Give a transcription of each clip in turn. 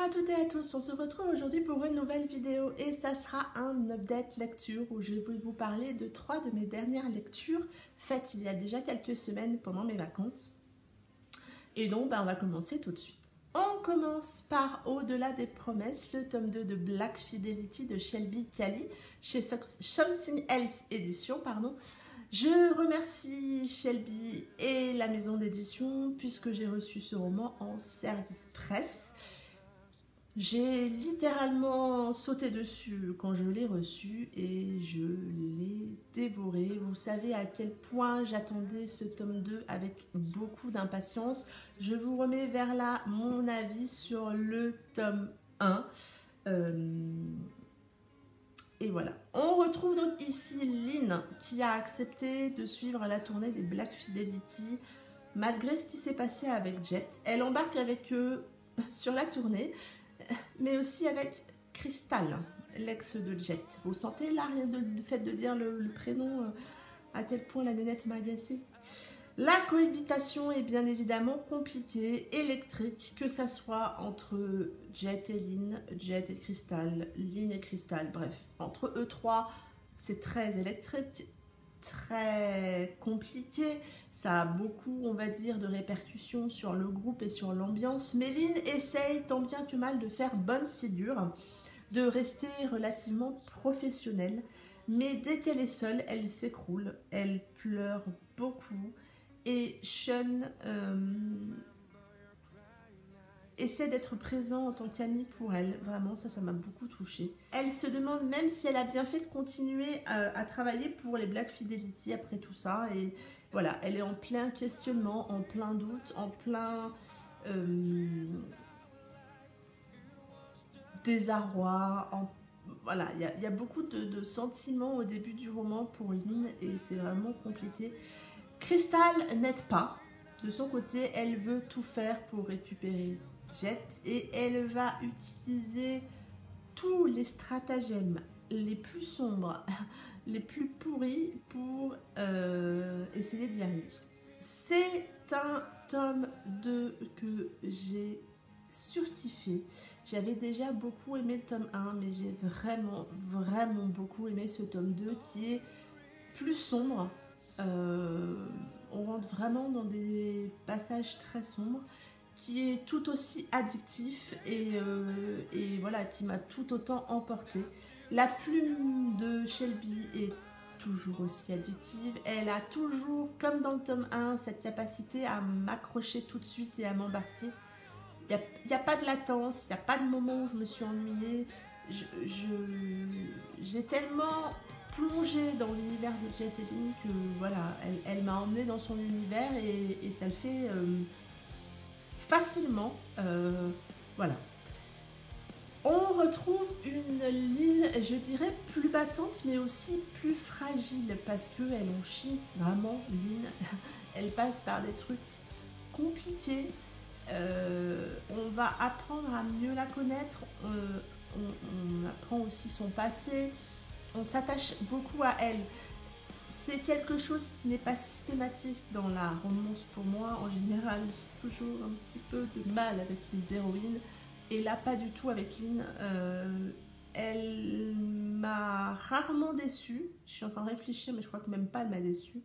à toutes et à tous, on se retrouve aujourd'hui pour une nouvelle vidéo et ça sera un update lecture où je vais vous parler de 3 de mes dernières lectures faites il y a déjà quelques semaines pendant mes vacances. Et donc on va commencer tout de suite. On commence par Au-delà des promesses, le tome 2 de Black Fidelity de Shelby Cali chez Something Else Éditions. Je remercie Shelby et la maison d'édition puisque j'ai reçu ce roman en service presse. J'ai littéralement sauté dessus quand je l'ai reçu et je l'ai dévoré. Vous savez à quel point j'attendais ce tome 2 avec beaucoup d'impatience. Je vous remets vers là mon avis sur le tome 1. Et voilà. On retrouve donc ici Lynn qui a accepté de suivre la tournée des Black Fidelity malgré ce qui s'est passé avec Jet. Elle embarque avec eux sur la tournée, mais aussi avec Crystal, l'ex de Jet. Vous sentez là, rien de fait de dire le prénom, à quel point la nénette m'a agacée. La cohabitation est bien évidemment compliquée, électrique, que ça soit entre Jet et Lynn, Jet et Crystal, Lynn et Crystal, bref, entre eux trois, c'est très électrique, très compliqué, ça a beaucoup, on va dire, de répercussions sur le groupe et sur l'ambiance, mais Lynn essaye tant bien que mal de faire bonne figure, de rester relativement professionnelle, mais dès qu'elle est seule, elle s'écroule, elle pleure beaucoup, et Sean essaie d'être présent en tant qu'ami pour elle. Vraiment, ça m'a beaucoup touchée. Elle se demande même si elle a bien fait de continuer à travailler pour les Black Fidelity après tout ça. Et voilà, elle est en plein questionnement, en plein doute, en plein désarroi. Voilà, il y a beaucoup de sentiments au début du roman pour Lynn et c'est vraiment compliqué. Crystal n'aide pas. De son côté, elle veut tout faire pour récupérer Jet et elle va utiliser tous les stratagèmes les plus sombres, les plus pourris pour essayer d'y arriver. C'est un tome 2 que j'ai surkiffé. J'avais déjà beaucoup aimé le tome 1, mais j'ai vraiment beaucoup aimé ce tome 2 qui est plus sombre. On rentre vraiment dans des passages très sombres qui est tout aussi addictif et voilà, qui m'a tout autant emporté. La plume de Shelby est toujours aussi addictive, elle a toujours, comme dans le tome 1, cette capacité à m'accrocher tout de suite et à m'embarquer. Il n'y a pas de latence, il n'y a pas de moment où je me suis ennuyée. J'ai tellement plongée dans l'univers de Jet et Lynn que voilà, elle m'a emmenée dans son univers et ça le fait facilement. Voilà. On retrouve une Lynn, je dirais, plus battante mais aussi plus fragile parce qu'elle en chie vraiment, Lynn. Elle passe par des trucs compliqués. On va apprendre à mieux la connaître, on apprend aussi son passé, on s'attache beaucoup à elle. C'est quelque chose qui n'est pas systématique dans la romance pour moi. En général, j'ai toujours un petit peu de mal avec les héroïnes et là pas du tout avec Lynn. Elle m'a rarement déçue, je suis en train de réfléchir mais je crois que même pas elle m'a déçue.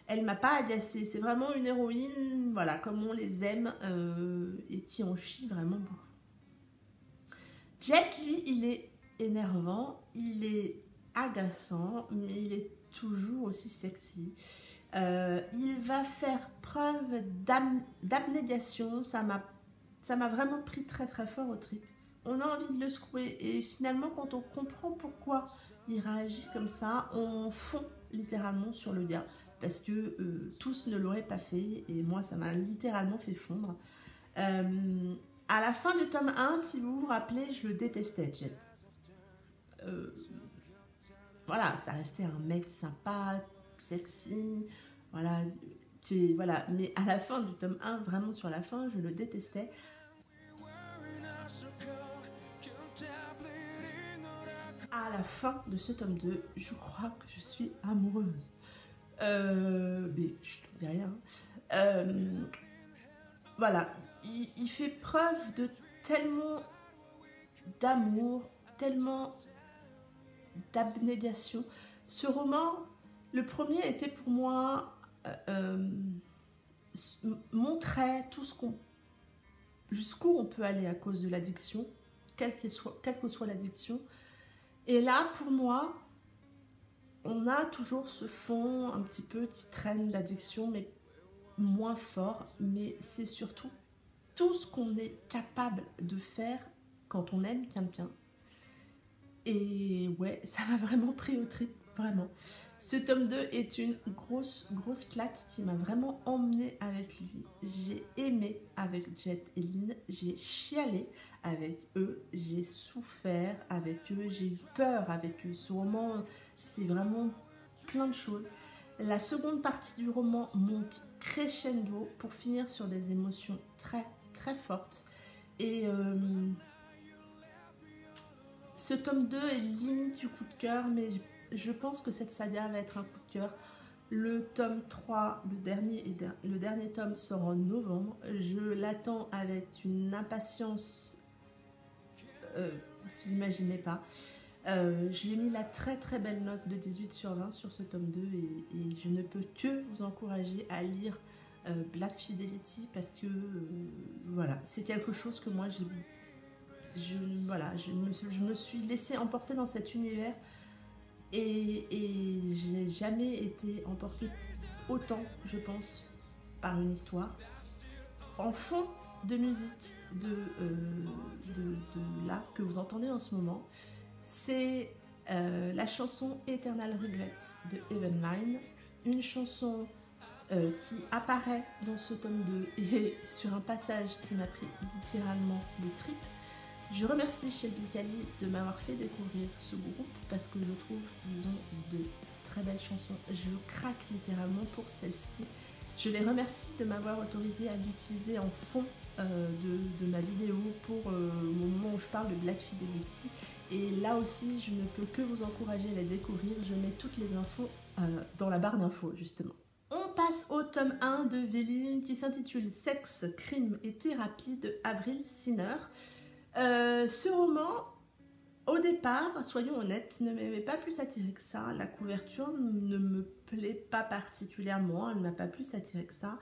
Elle m'a pas agacée, c'est vraiment une héroïne, voilà, comme on les aime et qui en chie vraiment beaucoup. Jet, lui, il est énervant, il est agaçant, mais il est toujours aussi sexy. Il va faire preuve d'abnégation, ça m'a vraiment pris très fort au trip. On a envie de le secouer et finalement quand on comprend pourquoi il réagit comme ça, on fond littéralement sur le gars. Parce que tous ne l'auraient pas fait et moi ça m'a littéralement fait fondre. À la fin du tome 1, si vous vous rappelez, je le détestais, Jet. Voilà, ça restait un mec sympa, sexy, voilà, voilà. Mais à la fin du tome 1, vraiment sur la fin, je le détestais. À la fin de ce tome 2, je crois que je suis amoureuse. Mais je te dis rien. Voilà, il fait preuve de tellement d'amour, tellement d'abnégation. Ce roman, le premier était pour moi montrait tout ce qu'on, jusqu'où on peut aller à cause de l'addiction, quelle que soit l'addiction. Et là, pour moi, on a toujours ce fond un petit peu qui traîne d'addiction, mais moins fort. Mais c'est surtout tout ce qu'on est capable de faire quand on aime quelqu'un. Et ouais, ça m'a vraiment pris au trip, vraiment. Ce tome 2 est une grosse claque qui m'a vraiment emmenée avec lui. J'ai aimé avec Jet et Lynn, j'ai chialé avec eux, j'ai souffert avec eux, j'ai eu peur avec eux. Ce roman, c'est vraiment plein de choses. La seconde partie du roman monte crescendo pour finir sur des émotions très fortes. Et ce tome 2 est limite du coup de cœur, mais je pense que cette saga va être un coup de cœur. Le tome 3, le dernier tome sort en novembre. Je l'attends avec une impatience, vous n'imaginez pas. Je lui ai mis la très belle note de 18/20 sur ce tome 2 et je ne peux que vous encourager à lire Black Fidelity parce que voilà, c'est quelque chose que moi je me suis laissée emporter dans cet univers et j'ai jamais été emportée autant, je pense, par une histoire. En fond de musique de là que vous entendez en ce moment, c'est la chanson Eternal Regrets de Evenline, une chanson qui apparaît dans ce tome 2 et sur un passage qui m'a pris littéralement des tripes. Je remercie Shelby Cali de m'avoir fait découvrir ce groupe parce que je trouve qu'ils ont de très belles chansons. Je craque littéralement pour celle-ci. Je les remercie de m'avoir autorisé à l'utiliser en fond de ma vidéo pour le moment où je parle de Black Fidelity. Et là aussi, je ne peux que vous encourager à la découvrir. Je mets toutes les infos dans la barre d'infos, justement. On passe au tome 1 de Véline qui s'intitule Sexe, crime et thérapie de Avril Siner. Ce roman, au départ, soyons honnêtes, ne m'avait pas plus attiré que ça. La couverture ne me plaît pas particulièrement, elle ne m'a pas plus attiré que ça.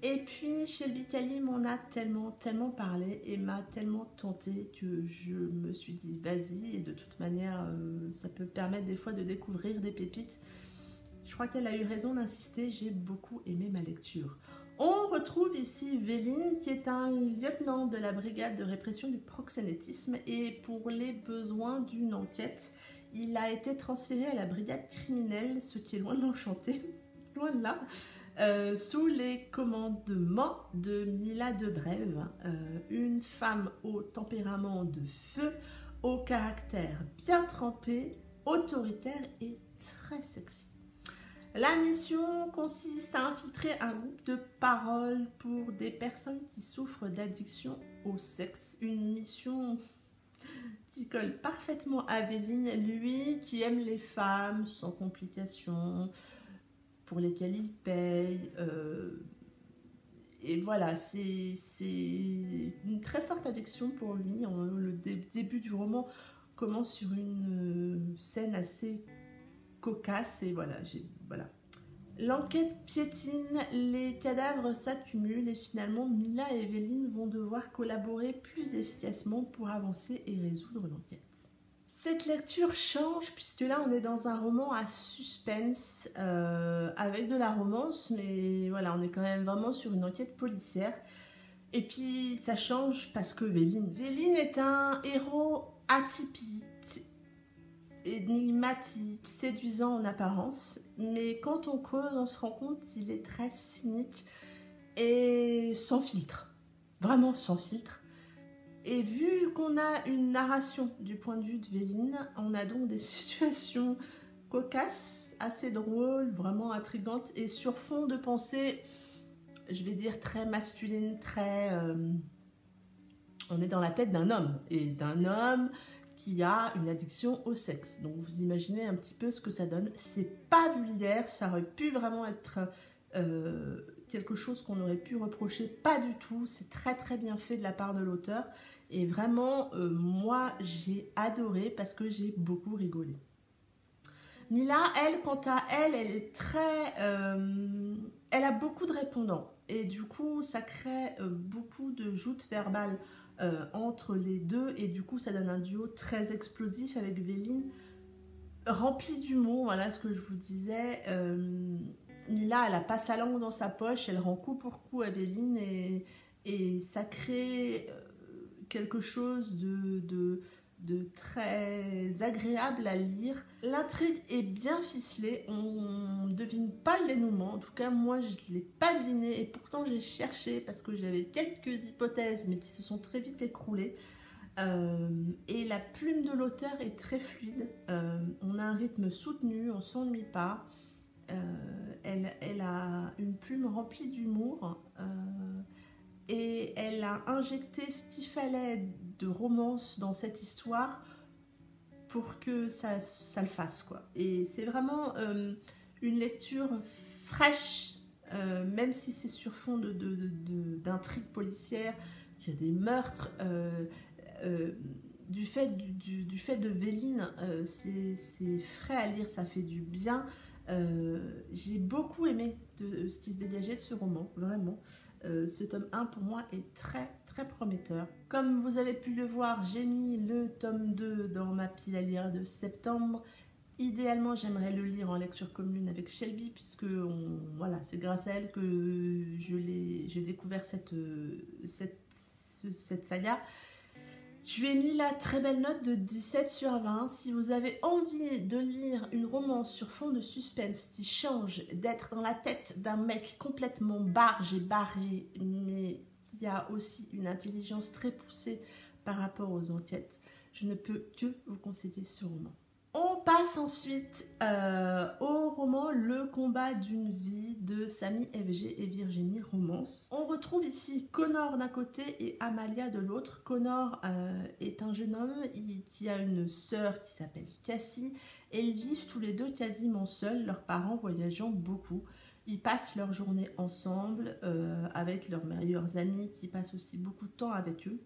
Et puis Shelby Cali m'en a tellement parlé et m'a tellement tenté que je me suis dit vas-y, et de toute manière ça peut permettre des fois de découvrir des pépites. Je crois qu'elle a eu raison d'insister, j'ai beaucoup aimé ma lecture. On retrouve ici Véline qui est un lieutenant de la brigade de répression du proxénétisme et pour les besoins d'une enquête, il a été transféré à la brigade criminelle, ce qui est loin de l'enchanter, loin de là. Sous les commandements de Mila de Brève, une femme au tempérament de feu, au caractère bien trempé, autoritaire et très sexy. La mission consiste à infiltrer un groupe de paroles pour des personnes qui souffrent d'addiction au sexe. Une mission qui colle parfaitement à Véline, lui qui aime les femmes sans complications, pour lesquels il paye. Et voilà, c'est une très forte addiction pour lui. Le début du roman commence sur une scène assez cocasse et voilà. L'enquête piétine, les cadavres s'accumulent et finalement Mila et Véline vont devoir collaborer plus efficacement pour avancer et résoudre l'enquête. Cette lecture change puisque là on est dans un roman à suspense avec de la romance, mais voilà, on est quand même vraiment sur une enquête policière. Et puis ça change parce que Véline est un héros atypique, énigmatique, séduisant en apparence, mais quand on creuse, on se rend compte qu'il est très cynique et sans filtre, vraiment sans filtre. Et vu qu'on a une narration du point de vue de Véline, on a donc des situations cocasses, assez drôles, vraiment intrigantes, et sur fond de pensée, je vais dire très masculine, très... on est dans la tête d'un homme, et d'un homme qui a une addiction au sexe. Donc vous imaginez un petit peu ce que ça donne. C'est pas vulgaire, ça aurait pu vraiment être quelque chose qu'on aurait pu reprocher. Pas du tout, c'est très bien fait de la part de l'auteur. Et vraiment, moi, j'ai adoré parce que j'ai beaucoup rigolé. Mila, elle, quant à elle, elle est très... elle a beaucoup de répondants. Et du coup, ça crée beaucoup de joutes verbales entre les deux. Et du coup, ça donne un duo très explosif avec Véline, rempli d'humour. Voilà ce que je vous disais. Mila, elle a pas sa langue dans sa poche. Elle rend coup pour coup à Véline. Et ça crée quelque chose de très agréable à lire. L'intrigue est bien ficelée, on ne devine pas le dénouement, en tout cas moi je ne l'ai pas deviné et pourtant j'ai cherché parce que j'avais quelques hypothèses mais qui se sont très vite écroulées. Et la plume de l'auteur est très fluide, on a un rythme soutenu, on ne s'ennuie pas, elle a une plume remplie d'humour. Et elle a injecté ce qu'il fallait de romance dans cette histoire pour que ça le fasse, quoi. Et c'est vraiment une lecture fraîche, même si c'est sur fond d'intrigue policière, qu'il y a des meurtres. Du fait de Véline, c'est frais à lire, ça fait du bien. J'ai beaucoup aimé ce qui se dégageait de ce roman, vraiment. Ce tome 1 pour moi est très très prometteur. Comme vous avez pu le voir, j'ai mis le tome 2 dans ma pile à lire de septembre. Idéalement, j'aimerais le lire en lecture commune avec Shelby, puisque voilà, c'est grâce à elle que j'ai découvert cette saga. Je lui ai mis la très belle note de 17 sur 20. Si vous avez envie de lire une romance sur fond de suspense qui change d'être dans la tête d'un mec complètement barge et barré, mais qui a aussi une intelligence très poussée par rapport aux enquêtes, je ne peux que vous conseiller ce roman. On passe ensuite au roman Le combat d'une vie de Samy FG et Virginie Romance. On retrouve ici Connor d'un côté et Amalia de l'autre. Connor est un jeune homme qui a une sœur qui s'appelle Cassie et ils vivent tous les deux quasiment seuls, leurs parents voyageant beaucoup. Ils passent leur journée ensemble avec leurs meilleurs amis qui passent aussi beaucoup de temps avec eux.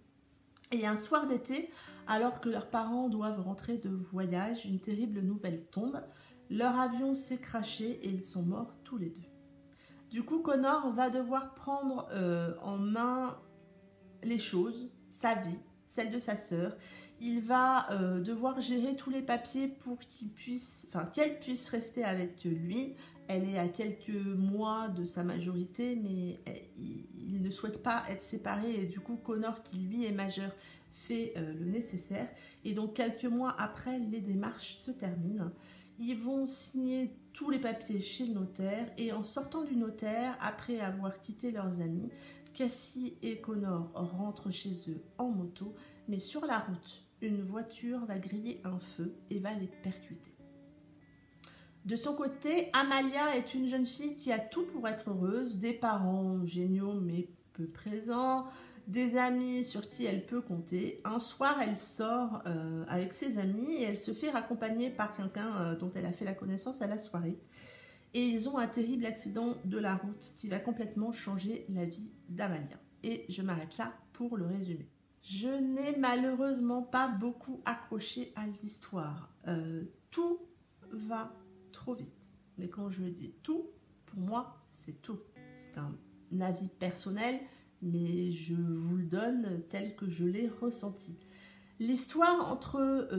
Et un soir d'été, alors que leurs parents doivent rentrer de voyage, une terrible nouvelle tombe. Leur avion s'est crashé et ils sont morts tous les deux. Du coup, Connor va devoir prendre en main les choses, sa vie, celle de sa sœur. Il va devoir gérer tous les papiers pour qu'elle puisse rester avec lui. Elle est à quelques mois de sa majorité, mais il ne souhaite pas être séparé. Et du coup, Connor, qui lui est majeur, fait le nécessaire. Et donc, quelques mois après, les démarches se terminent. Ils vont signer tous les papiers chez le notaire. Et en sortant du notaire, après avoir quitté leurs amis, Cassie et Connor rentrent chez eux en moto. Mais sur la route, une voiture va griller un feu et va les percuter. De son côté, Amalia est une jeune fille qui a tout pour être heureuse, des parents géniaux mais peu présents, des amis sur qui elle peut compter. Un soir, elle sort avec ses amis et elle se fait raccompagner par quelqu'un dont elle a fait la connaissance à la soirée. Et ils ont un terrible accident de la route qui va complètement changer la vie d'Amalia. Et je m'arrête là pour le résumer. Je n'ai malheureusement pas beaucoup accroché à l'histoire. Tout va trop vite. Mais quand je dis tout, pour moi, c'est tout. C'est un avis personnel, mais je vous le donne tel que je l'ai ressenti. L'histoire entre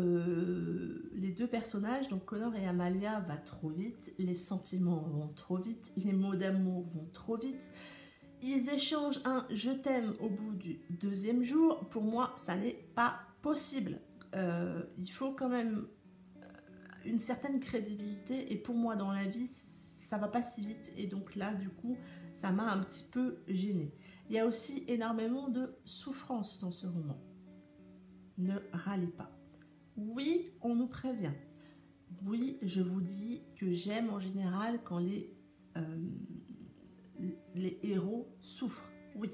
les deux personnages, donc Connor et Amalia, va trop vite. Les sentiments vont trop vite. Les mots d'amour vont trop vite. Ils échangent un « je t'aime » au bout du deuxième jour. Pour moi, ça n'est pas possible. Il faut quand même une certaine crédibilité et pour moi dans la vie ça va pas si vite et donc là du coup ça m'a un petit peu gênée. Il y a aussi énormément de souffrance dans ce roman. Ne râlez pas. Oui, on nous prévient. Oui, je vous dis que j'aime en général quand les héros souffrent. Oui.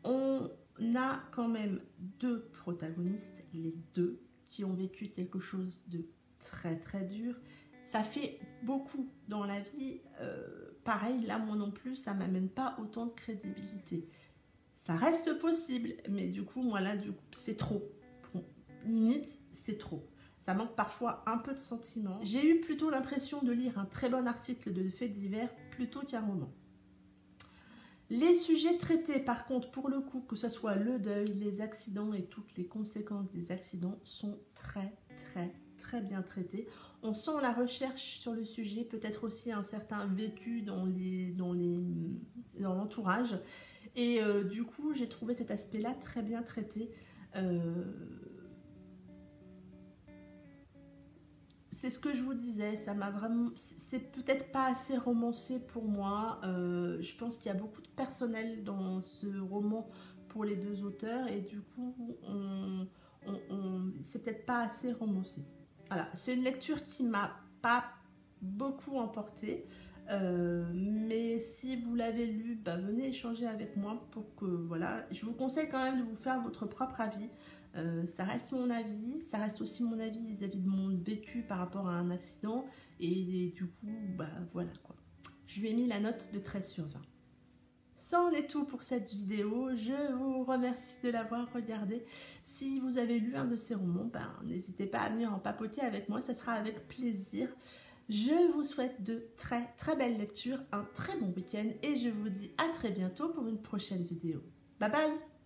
On a quand même deux protagonistes, les deux, qui ont vécu quelque chose de très très dur. Ça fait beaucoup dans la vie. Pareil, là, moi non plus, ça m'amène pas autant de crédibilité. Ça reste possible, mais du coup, moi là, c'est trop. Bon, limite, c'est trop. Ça manque parfois un peu de sentiment. J'ai eu plutôt l'impression de lire un très bon article de faits divers plutôt qu'un roman. Les sujets traités, par contre, pour le coup, que ce soit le deuil, les accidents et toutes les conséquences des accidents, sont très, très, très bien traités. On sent la recherche sur le sujet, peut-être aussi un certain vécu dans l'entourage. Et du coup, j'ai trouvé cet aspect-là très bien traité. C'est ce que je vous disais, ça m'a vraiment... C'est peut-être pas assez romancé pour moi. Je pense qu'il y a beaucoup de personnel dans ce roman pour les deux auteurs et du coup, c'est peut-être pas assez romancé. Voilà, c'est une lecture qui m'a pas beaucoup emportée. Mais si vous l'avez lu, bah, venez échanger avec moi pour que, voilà, je vous conseille quand même de vous faire votre propre avis. Ça reste mon avis, ça reste aussi mon avis vis-à-vis de mon vécu par rapport à un accident et du coup, bah voilà quoi. Je lui ai mis la note de 13/20. Ça en est tout pour cette vidéo, je vous remercie de l'avoir regardé. Si vous avez lu un de ces romans, ben, n'hésitez pas à venir en papoter avec moi, ça sera avec plaisir. Je vous souhaite de très très belles lectures, un très bon week-end et je vous dis à très bientôt pour une prochaine vidéo. Bye bye!